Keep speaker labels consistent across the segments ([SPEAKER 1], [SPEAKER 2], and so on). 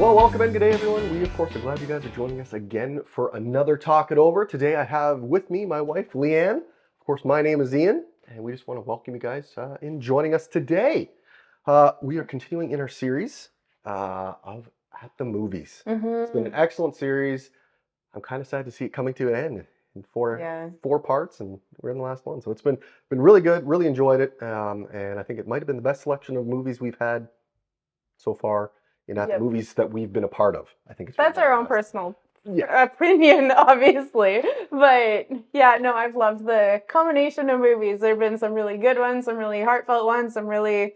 [SPEAKER 1] Well, welcome in. Good day, everyone. We, of course, are glad you guys are joining us again for another Talk It Over. Today, I have with me my wife, Leanne. Of course, my name is Ian, and we just want to welcome you guys in joining us today. We are continuing in our series of At the Movies. It's been an excellent series. I'm kind of sad to see it coming to an end in four parts, and we're in the last one. So it's been really good. Really enjoyed it, and I think it might have been the best selection of movies we've had so far. At the movies that we've been a part of. I think
[SPEAKER 2] that's our own personal opinion, obviously. But yeah, no, I've loved the combination of movies. There have been some really good ones, some really heartfelt ones, some really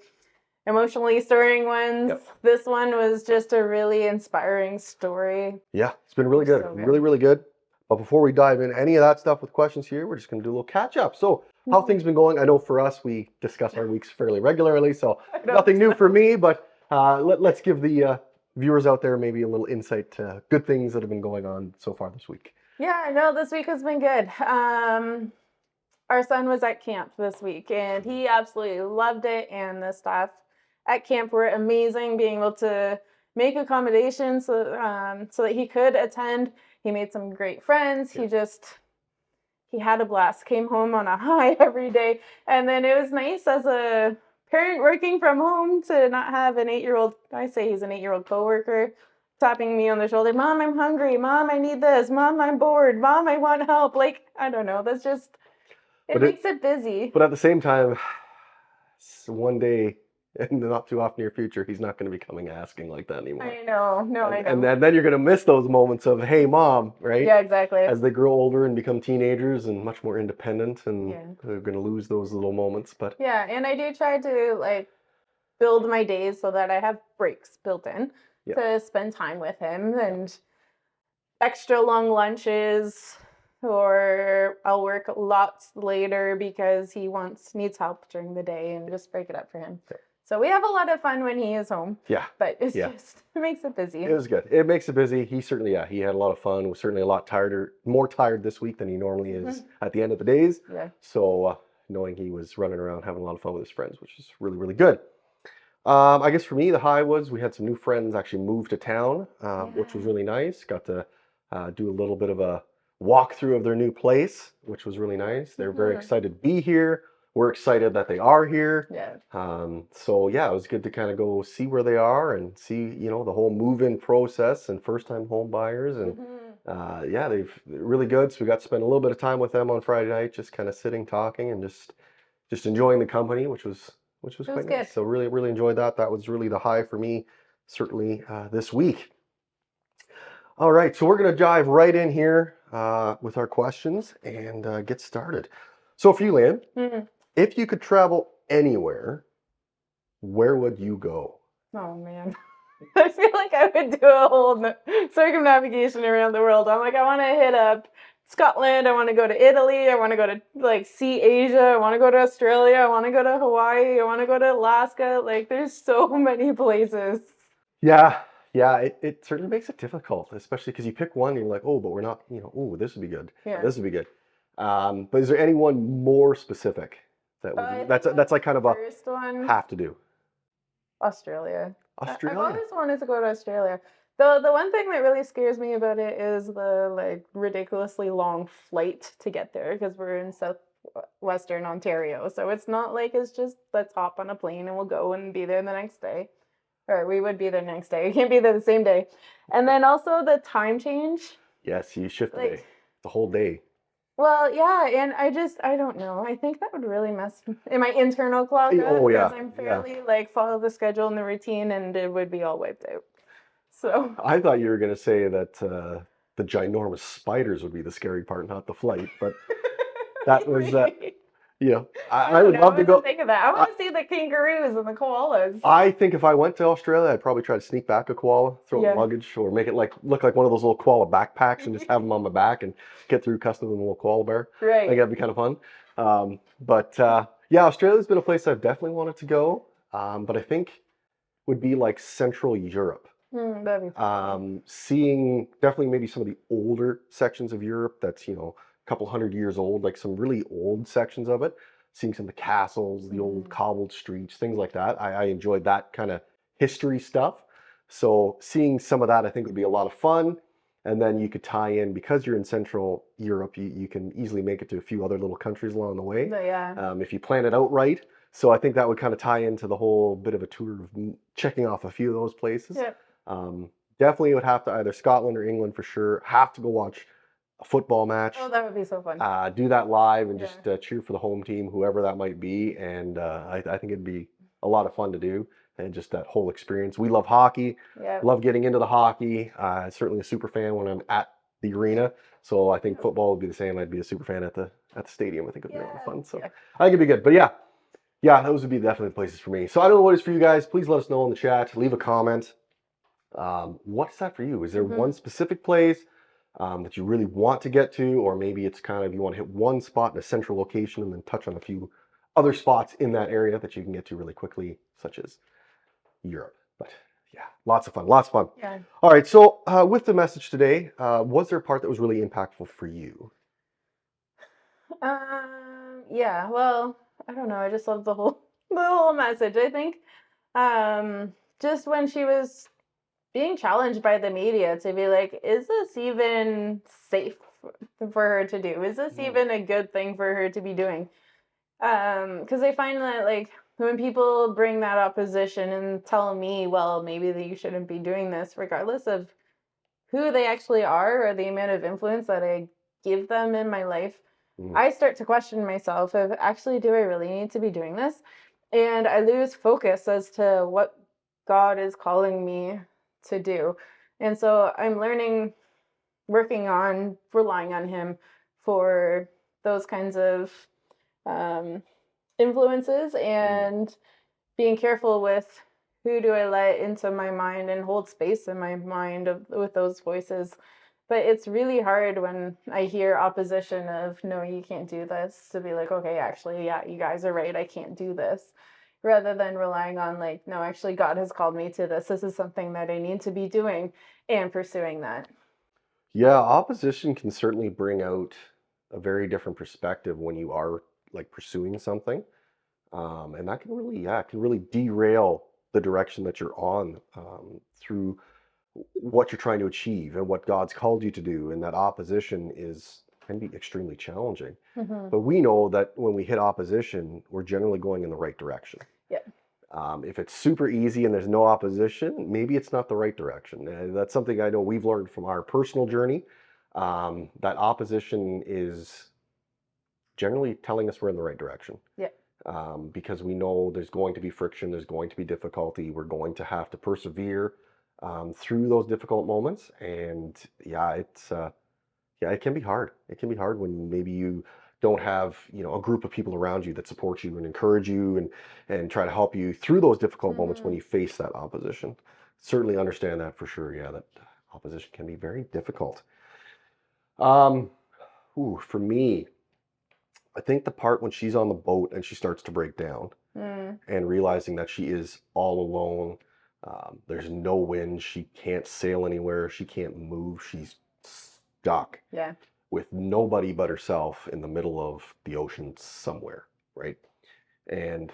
[SPEAKER 2] emotionally stirring ones. Yep. This one was just a really inspiring story.
[SPEAKER 1] Yeah, it's been really good. Really good. But before we dive into any of that stuff with questions here, we're just going to do a little catch up. So how things been going? I know for us, we discuss our weeks fairly regularly, so nothing new for me, but let's give the viewers out there maybe a little insight to good things that have been going on so far this week.
[SPEAKER 2] Yeah, no, this week has been good. Our son was at camp this week, and he absolutely loved it, and the staff at camp were amazing, being able to make accommodations so that he could attend. He made some great friends. Yeah. He had a blast, came home on a high every day, and then it was nice as a parent working from home to not have an 8-year-old, I say he's an 8-year-old coworker, tapping me on the shoulder, Mom, I'm hungry, Mom, I need this, Mom, I'm bored, Mom, I want help. Like, I don't know, that's just, it makes it busy.
[SPEAKER 1] But at the same time, one day in the not too off near future, he's not going to be coming asking like that anymore.
[SPEAKER 2] I know, I know.
[SPEAKER 1] And then you're going to miss those moments of, hey, Mom, right?
[SPEAKER 2] Yeah, exactly.
[SPEAKER 1] As they grow older and become teenagers and much more independent, and they're going to lose those little moments. But
[SPEAKER 2] yeah, and I do try to build my days so that I have breaks built in to spend time with him, and extra long lunches, or I'll work lots later because he needs help during the day, and just break it up for him. Yeah. So we have a lot of fun when he is home. Yeah. But it's just, it makes it busy.
[SPEAKER 1] It was good. It makes it busy. He certainly, he had a lot of fun. Was certainly a lot more tired this week than he normally is at the end of the days. Yeah. So knowing he was running around having a lot of fun with his friends, which is really, really good. I guess for me, the high was we had some new friends actually move to town, which was really nice. Got to do a little bit of a walkthrough of their new place, which was really nice. They're very excited to be here. We're excited that they are here. Yeah. So yeah, it was good to kind of go see where they are and see, the whole move-in process and first-time home buyers. And they're really good. So we got to spend a little bit of time with them on Friday night, just kind of sitting, talking, and just enjoying the company, which was quite nice. So really, really enjoyed that. That was really the high for me, certainly this week. All right, so we're going to dive right in here with our questions and get started. So for you, Leanne, if you could travel anywhere, where would you go?
[SPEAKER 2] Oh, man. I feel like I would do a whole circumnavigation around the world. I'm like, I want to hit up Scotland. I want to go to Italy. I want to go to, see Asia. I want to go to Australia. I want to go to Hawaii. I want to go to Alaska. There's so many places.
[SPEAKER 1] Yeah, it certainly makes it difficult, especially because you pick one and you're like, oh, but we're not, this would be good. Yeah. This would be good. But is there anyone more specific that would that's like kind of a
[SPEAKER 2] first one
[SPEAKER 1] have to do?
[SPEAKER 2] Australia. I've always wanted to go to Australia. The one thing that really scares me about it is the ridiculously long flight to get there, because we're in southwestern Ontario. So it's not like it's just let's hop on a plane and we'll go and be there the next day. Or we would be there the next day. We can't be there the same day. And then also the time change.
[SPEAKER 1] Yes, you shift the day. The whole day.
[SPEAKER 2] Well, yeah, and I don't know. I think that would really mess in my internal clock up, because I'm fairly follow the schedule and the routine, and it would be all wiped out. So
[SPEAKER 1] I thought you were going to say that the ginormous spiders would be the scary part, not the flight, but that was I would love to go.
[SPEAKER 2] Think of that. I want to see the kangaroos and the koalas.
[SPEAKER 1] I think if I went to Australia, I'd probably try to sneak back a koala, throw it in luggage, or make it look like one of those little koala backpacks and just have them on my back and get through customs with a little koala bear. Right. I think that'd be kind of fun. Australia's been a place I've definitely wanted to go, but I think would be like Central Europe.
[SPEAKER 2] That'd be fun.
[SPEAKER 1] Seeing definitely maybe some of the older sections of Europe that's, couple hundred years old, like some really old sections of it, seeing some of the castles, the old cobbled streets, things like that. I enjoyed that kind of history stuff. So seeing some of that, I think, would be a lot of fun. And then you could tie in, because you're in Central Europe, you can easily make it to a few other little countries along the way, if you plan it out right. So I think that would kind of tie into the whole bit of a tour of checking off a few of those places.
[SPEAKER 2] Yep.
[SPEAKER 1] Definitely would have to either Scotland or England for sure. Have to go watch a football match.
[SPEAKER 2] Oh, that would be so fun.
[SPEAKER 1] Do that live and just cheer for the home team, whoever that might be. And I think it'd be a lot of fun to do. And just that whole experience. We love hockey. Love getting into the hockey. Certainly a super fan when I'm at the arena. So I think football would be the same. I'd be a super fan at the stadium. I think it'd be a lot of fun. So I think it'd be good. But yeah, those would be definitely the places for me. So I don't know what it is for you guys. Please let us know in the chat. Leave a comment. What's that for you? Is there one specific place that you really want to get to, or maybe it's kind of you want to hit one spot in a central location and then touch on a few other spots in that area that you can get to really quickly, such as Europe. But yeah, lots of fun.
[SPEAKER 2] Yeah.
[SPEAKER 1] All right, so with the message today, was there a part that was really impactful for you?
[SPEAKER 2] Yeah, well, I don't know. I just love the whole message. I think just when she was being challenged by the media to be like, is this even safe for her to do? Is this even a good thing for her to be doing? Because I find that, like, when people bring that opposition and tell me, well, maybe that you shouldn't be doing this, regardless of who they actually are or the amount of influence that I give them in my life, I start to question myself of, actually, do I really need to be doing this? And I lose focus as to what God is calling me to do. And so I'm working on relying on Him for those kinds of influences, and being careful with who do I let into my mind and hold space in my mind with those voices. But it's really hard when I hear opposition of, no, you can't do this, to be like, okay, actually, yeah, you guys are right, I can't do this. Rather than relying on, like, no, actually, God has called me to this. This is something that I need to be doing, and pursuing that.
[SPEAKER 1] Yeah, opposition can certainly bring out a very different perspective when you are like pursuing something. And that can really derail the direction that you're on through what you're trying to achieve and what God's called you to do. And that opposition can be extremely challenging. But we know that when we hit opposition, we're generally going in the right direction. If it's super easy and there's no opposition, maybe it's not the right direction. And that's something I know we've learned from our personal journey. That opposition is generally telling us we're in the right direction. Because we know there's going to be friction, there's going to be difficulty, we're going to have to persevere through those difficult moments. And it can be hard. It can be hard when maybe you don't have, a group of people around you that support you and encourage you and try to help you through those difficult moments when you face that opposition. Certainly understand that for sure. Yeah, that opposition can be very difficult. For me, I think the part when she's on the boat and she starts to break down and realizing that she is all alone, there's no wind, she can't sail anywhere, she can't move, she's stuck with nobody but herself in the middle of the ocean somewhere, right? And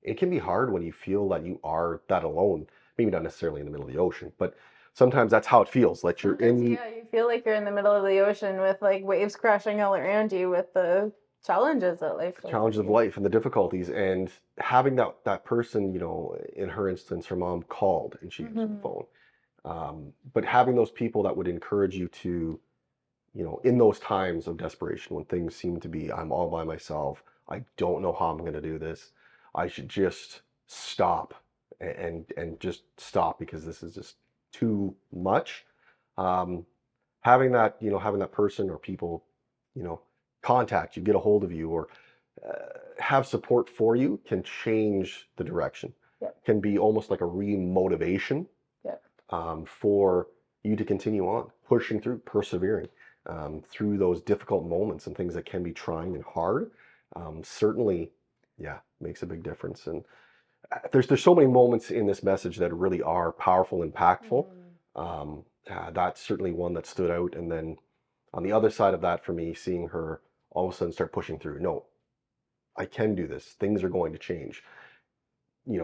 [SPEAKER 1] it can be hard when you feel that you are that alone, maybe not necessarily in the middle of the ocean, but sometimes that's how it feels, like you're in.
[SPEAKER 2] Yeah, you feel like you're in the middle of the ocean with, like, waves crashing all around you with the challenges of life.
[SPEAKER 1] Challenges of life and the difficulties, and having that person, in her instance, her mom called and she answered the phone. But having those people that would encourage you to, in those times of desperation when things seem to be, I'm all by myself, I don't know how I'm going to do this, I should just stop and just stop because this is just too much. Having that person or people, contact you, get a hold of you, or have support for you can change the direction. Can be almost like a re-motivation for you to continue on, pushing through, persevering through those difficult moments and things that can be trying and hard. Certainly, makes a big difference. And there's so many moments in this message that really are powerful, impactful. That's certainly one that stood out. And then on the other side of that, for me, seeing her all of a sudden start pushing through. No, I can do this. Things are going to change.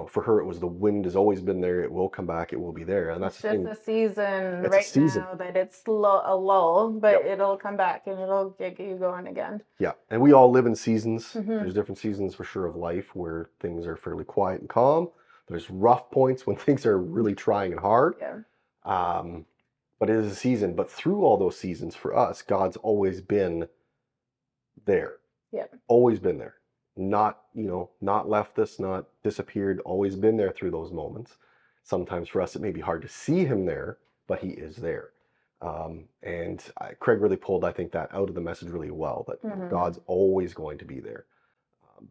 [SPEAKER 1] for her, it was the wind has always been there. It will come back. It will be there. And that's
[SPEAKER 2] It's
[SPEAKER 1] the
[SPEAKER 2] just
[SPEAKER 1] thing.
[SPEAKER 2] a season
[SPEAKER 1] It's a
[SPEAKER 2] right
[SPEAKER 1] season.
[SPEAKER 2] now that it's a lull, but
[SPEAKER 1] Yep.
[SPEAKER 2] it'll come back and it'll get you going again.
[SPEAKER 1] Yeah. And we all live in seasons.
[SPEAKER 2] Mhm.
[SPEAKER 1] There's different seasons for sure of life where things are fairly quiet and calm. There's rough points when things are really trying and hard.
[SPEAKER 2] Yeah.
[SPEAKER 1] But it is a season. But through all those seasons for us, God's always been there.
[SPEAKER 2] Yeah.
[SPEAKER 1] Always been there. Not left us, not disappeared, always been there through those moments. Sometimes for us, it may be hard to see him there, but he is there. Craig really pulled, I think, that out of the message really well, that God's always going to be there.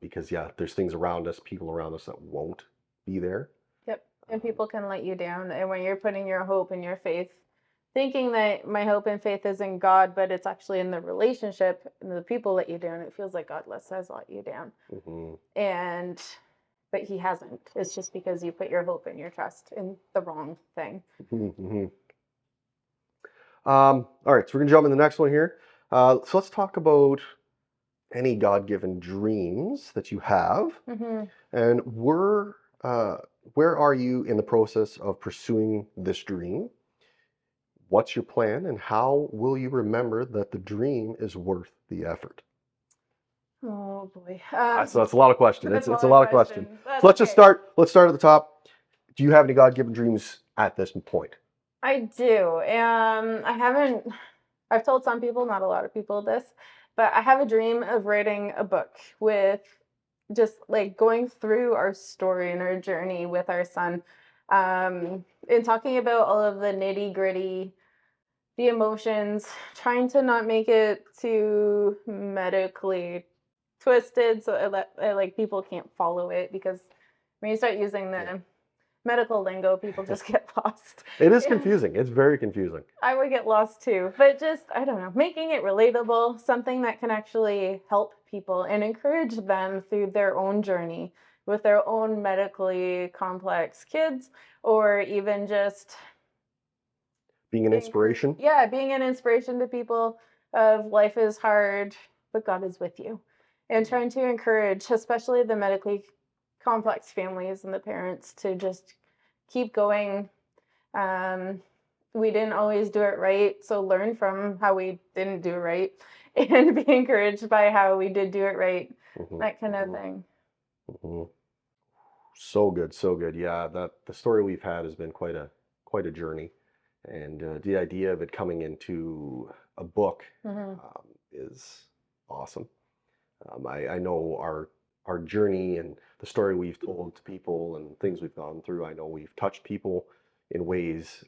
[SPEAKER 1] Because, there's things around us, people around us that won't be there.
[SPEAKER 2] Yep. And people can let you down. And when you're putting your hope and your faith, thinking that my hope and faith is in God, but it's actually in the relationship and the people let you down, it feels like God has let you down. But he hasn't. It's just because you put your hope and your trust in the wrong thing.
[SPEAKER 1] All right, so we're gonna jump in the next one here. So let's talk about any God-given dreams that you have, and where are you in the process of pursuing this dream? What's your plan, and how will you remember that the dream is worth the effort?
[SPEAKER 2] Oh boy.
[SPEAKER 1] So that's a lot of questions. It's a lot of questions. So let's
[SPEAKER 2] just
[SPEAKER 1] start. Let's start at the top. Do you have any God-given dreams at this point?
[SPEAKER 2] I do. I've told some people, not a lot of people this, but I have a dream of writing a book with just like going through our story and our journey with our son, and talking about all of the nitty gritty, the emotions, trying to not make it too medically twisted so that like people can't follow it, because when you start using the medical lingo, people just get lost.
[SPEAKER 1] It is confusing. It's very confusing.
[SPEAKER 2] I would get lost too, but just, I don't know, making it relatable, something that can actually help people and encourage them through their own journey with their own medically complex kids, or even just
[SPEAKER 1] being an inspiration.
[SPEAKER 2] Yeah, being an inspiration to people of life is hard, but God is with you. And trying to encourage, especially the medically complex families and the parents, to just keep going. We didn't always do it right, so learn from how we didn't do it right and be encouraged by how we did do it right, that kind of thing.
[SPEAKER 1] So good, so good. Yeah, the story we've had has been quite a journey, and the idea of it coming into a book is awesome. I know our journey and the story we've told to people and things we've gone through. I know we've touched people in ways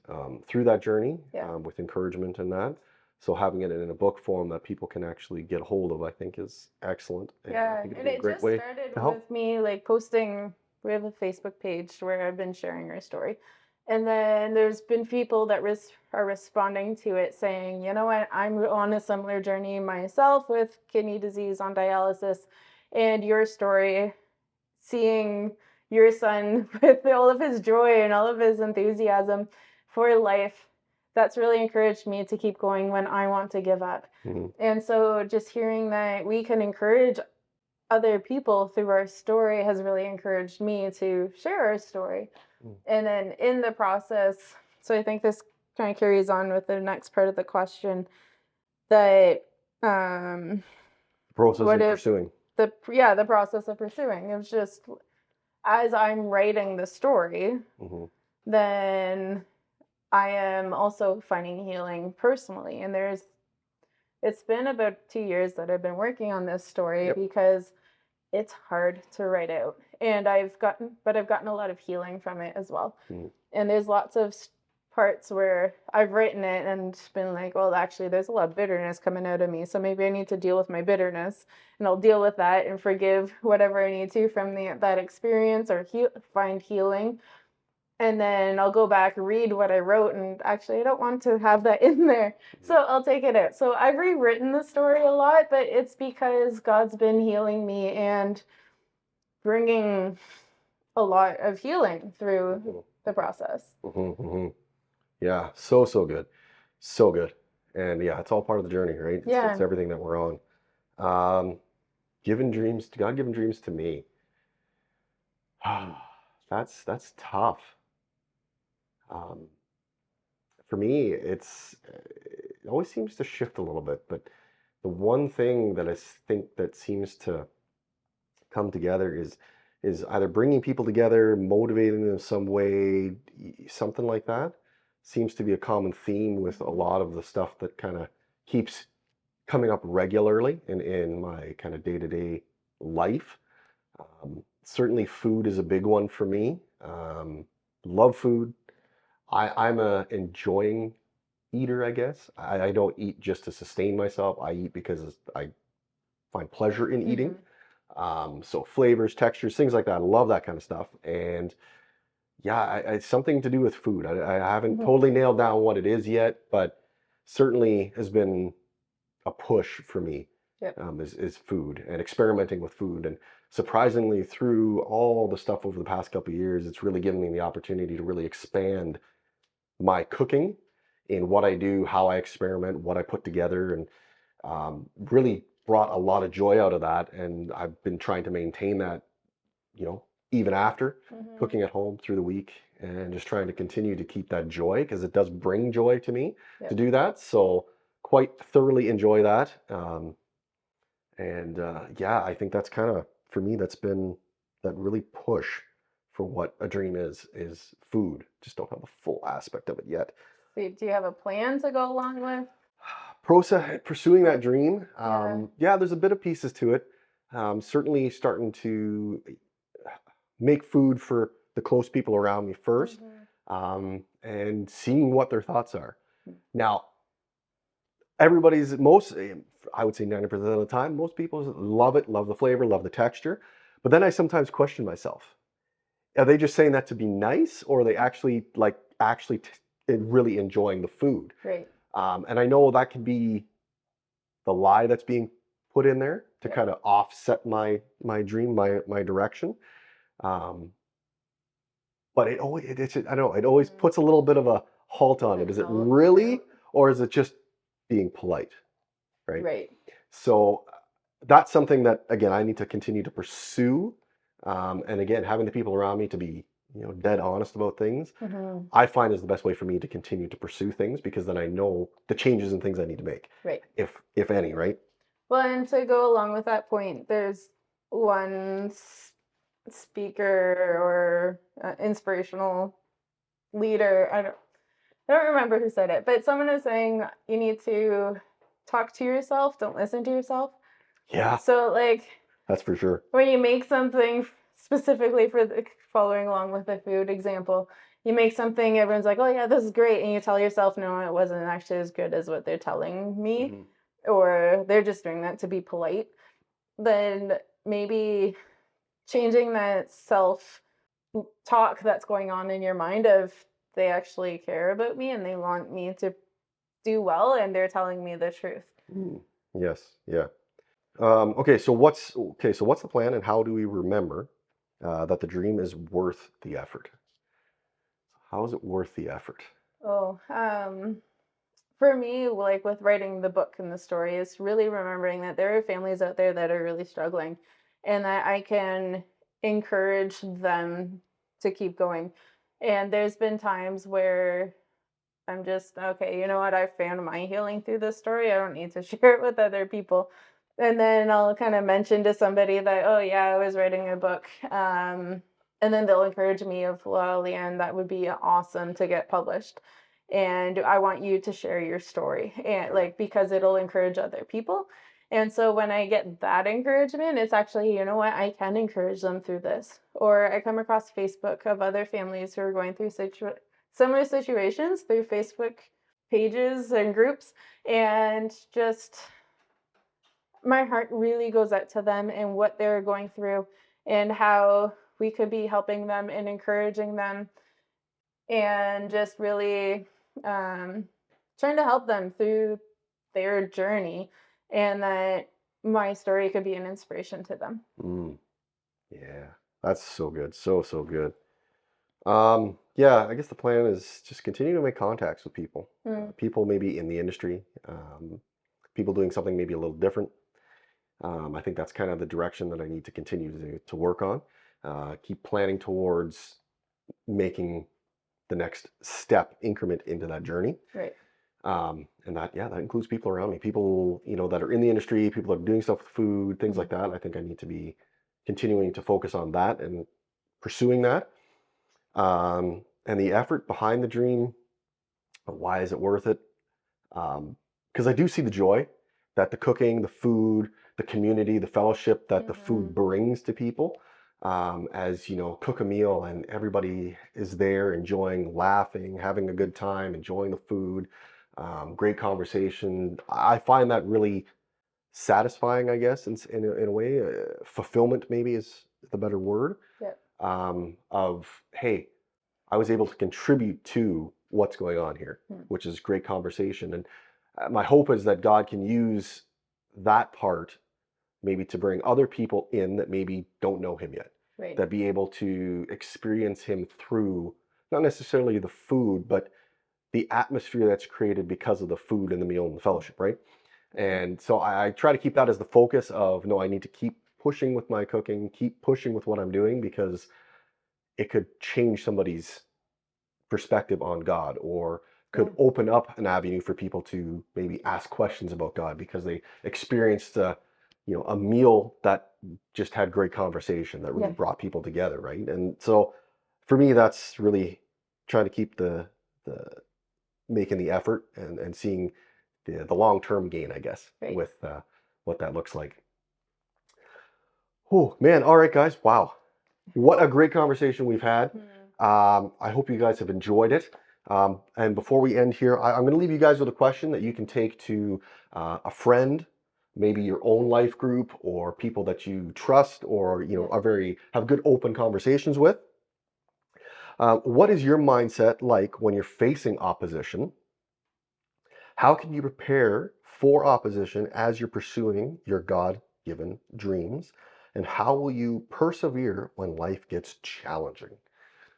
[SPEAKER 1] through that journey with encouragement and that. So having it in a book form that people can actually get a hold of, I think, is excellent. And I think it'd be a great way to help.
[SPEAKER 2] With me like posting. We have a Facebook page where I've been sharing our story. And then there's been people that are responding to it saying, you know what, I'm on a similar journey myself with kidney disease on dialysis, and your story, seeing your son with all of his joy and all of his enthusiasm for life, that's really encouraged me to keep going when I want to give up. And so just hearing that we can encourage other people through our story has really encouraged me to share our story. And then in the process, so I think this kind of carries on with the next part of the question, that
[SPEAKER 1] process of pursuing.
[SPEAKER 2] The process of pursuing. It was just, as I'm writing the story, then I am also finding healing personally. And it's been about 2 years that I've been working on this story because it's hard to write out. And I've gotten a lot of healing from it as well. And there's lots of parts where I've written it and been like, well, actually, there's a lot of bitterness coming out of me. So maybe I need to deal with my bitterness, and I'll deal with that and forgive whatever I need to from that experience, or find healing. And then I'll go back, read what I wrote, and actually I don't want to have that in there, so I'll take it out. So I've rewritten the story a lot, but it's because God's been healing me and bringing a lot of healing through the process.
[SPEAKER 1] Yeah, so good. So good. And yeah, it's all part of the journey, right? It's everything that we're on. God-given dreams to me. that's tough. Um, for me, it always seems to shift a little bit, but the one thing that I think that seems to come together is either bringing people together, motivating them in some way, something like that seems to be a common theme with a lot of the stuff that kind of keeps coming up regularly in my kind of day-to-day life. Certainly food is a big one for me. Love food. I'm a enjoying eater, I guess. I don't eat just to sustain myself. I eat because I find pleasure in eating. So flavors, textures, things like that. I love that kind of stuff. And yeah, it's something to do with food. I haven't totally nailed down what it is yet, but certainly has been a push for me.
[SPEAKER 2] Yep.
[SPEAKER 1] Is food and experimenting with food. And surprisingly, through all the stuff over the past couple of years, it's really given me the opportunity to really expand my cooking in what I do, how I experiment, what I put together, and really brought a lot of joy out of that. And I've been trying to maintain that, you know, even after cooking at home through the week, and just trying to continue to keep that joy, because it does bring joy to me to do that. So quite thoroughly enjoy that. Yeah, I think that's kind of, for me, that's been that really push for what a dream is food. Just don't have the full aspect of it yet.
[SPEAKER 2] So do you have a plan to go along with?
[SPEAKER 1] Pursuing that dream. Yeah, there's a bit of pieces to it. Certainly starting to make food for the close people around me first, and seeing what their thoughts are. Now, I would say 90% of the time, most people love it, love the flavor, love the texture. But then I sometimes question myself. Are they just saying that to be nice, or are they actually really enjoying the food?
[SPEAKER 2] Right.
[SPEAKER 1] And I know that could be the lie that's being put in there to kind of offset my dream, my direction. But it always puts a little bit of a halt on it. Is it really, or is it just being polite? Right. So that's something that, again, I need to continue to pursue. And again, having the people around me to be, dead honest about things, I find is the best way for me to continue to pursue things, because then I know the changes and things I need to make.
[SPEAKER 2] Right.
[SPEAKER 1] If any, right?
[SPEAKER 2] Well, and to go along with that point, there's one speaker or inspirational leader. I don't remember who said it, but someone was saying you need to talk to yourself, don't listen to yourself.
[SPEAKER 1] Yeah.
[SPEAKER 2] So like,
[SPEAKER 1] that's for sure.
[SPEAKER 2] When you make something specifically for following along with the food example, you make something, everyone's like, oh yeah, this is great. And you tell yourself, no, it wasn't actually as good as what they're telling me. Or they're just doing that to be polite. Then maybe changing that self-talk that's going on in your mind of they actually care about me and they want me to do well and they're telling me the truth.
[SPEAKER 1] Yes, yeah. Okay, so what's the plan, and how do we remember that the dream is worth the effort? How is it worth the effort?
[SPEAKER 2] Oh, for me, like with writing the book and the story, is really remembering that there are families out there that are really struggling, and that I can encourage them to keep going. And there's been times where I'm just, okay, you know what? I found my healing through this story. I don't need to share it with other people. And then I'll kind of mention to somebody that, oh yeah, I was writing a book. And then they'll encourage me of, well, Leanne, that would be awesome to get published. And I want you to share your story, and like, because it'll encourage other people. And so when I get that encouragement, it's actually, you know what, I can encourage them through this. Or I come across Facebook of other families who are going through similar situations through Facebook pages and groups, and just my heart really goes out to them and what they're going through and how we could be helping them and encouraging them, and just really trying to help them through their journey, and that my story could be an inspiration to them.
[SPEAKER 1] Yeah, that's so good. So good. Yeah, I guess the plan is just continue to make contacts with people. People maybe in the industry, people doing something maybe a little different. I think that's kind of the direction that I need to continue to work on. Keep planning towards making the next step increment into that journey.
[SPEAKER 2] Right.
[SPEAKER 1] And that includes people around me, people, that are in the industry, people that are doing stuff with food, things like that. I think I need to be continuing to focus on that and pursuing that. And the effort behind the dream, why is it worth it? Because I do see the joy that the cooking, the food, the community, the fellowship that the food brings to people. As cook a meal and everybody is there enjoying, laughing, having a good time, enjoying the food, great conversation. I find that really satisfying, I guess, in a way. Fulfillment maybe is the better word.
[SPEAKER 2] Yep.
[SPEAKER 1] Of, hey, I was able to contribute to what's going on here, which is great conversation. And my hope is that God can use that part maybe to bring other people in that maybe don't know him yet,
[SPEAKER 2] Right.
[SPEAKER 1] that be able to experience him through not necessarily the food, but the atmosphere that's created because of the food and the meal and the fellowship, right? And so I try to keep that as the focus of, no, I need to keep pushing with my cooking, keep pushing with what I'm doing, because it could change somebody's perspective on God, or could open up an avenue for people to maybe ask questions about God because they experienced a meal that just had great conversation that really brought people together, right? And so for me, that's really trying to keep the making the effort and seeing the long-term gain, I guess, with what that looks like. Oh man, all right guys, wow, what a great conversation we've had. I hope you guys have enjoyed it. And before we end here, I'm going to leave you guys with a question that you can take to a friend, maybe your own life group, or people that you trust, or have good open conversations with. What is your mindset like when you're facing opposition? How can you prepare for opposition as you're pursuing your God-given dreams? And how will you persevere when life gets challenging?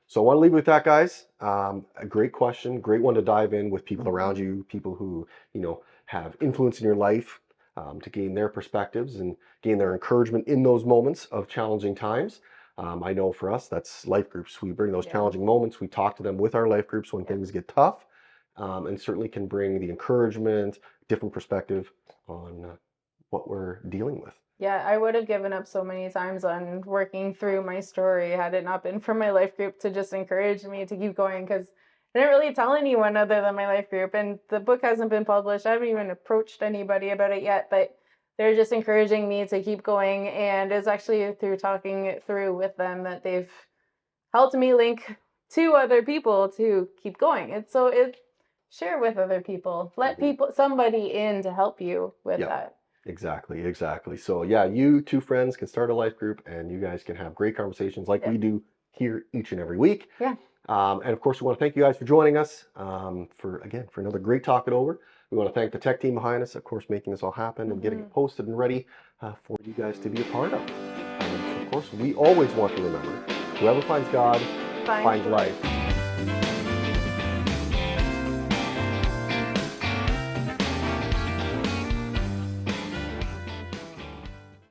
[SPEAKER 1] So I want to leave you with that, guys. A great question, great one to dive in with people around you, people who, have influence in your life, to gain their perspectives and gain their encouragement in those moments of challenging times. I know for us, that's life groups. We bring those challenging moments. We talk to them with our life groups when things get tough, and certainly can bring the encouragement, different perspective on what we're dealing with.
[SPEAKER 2] Yeah, I would have given up so many times on working through my story had it not been for my life group to just encourage me to keep going, because I didn't really tell anyone other than my life group, and the book hasn't been published. I haven't even approached anybody about it yet, but they're just encouraging me to keep going, and it's actually through talking it through with them that they've helped me link to other people to keep going. And so share with other people, let somebody in to help you with that.
[SPEAKER 1] Exactly. So you two friends can start a life group, and you guys can have great conversations like we do here each and every week. And of course, we want to thank you guys for joining us for another great Talk It Over. We want to thank the tech team behind us, of course, making this all happen and getting it posted and ready for you guys to be a part of. So of course, we always want to remember, whoever finds God finds life.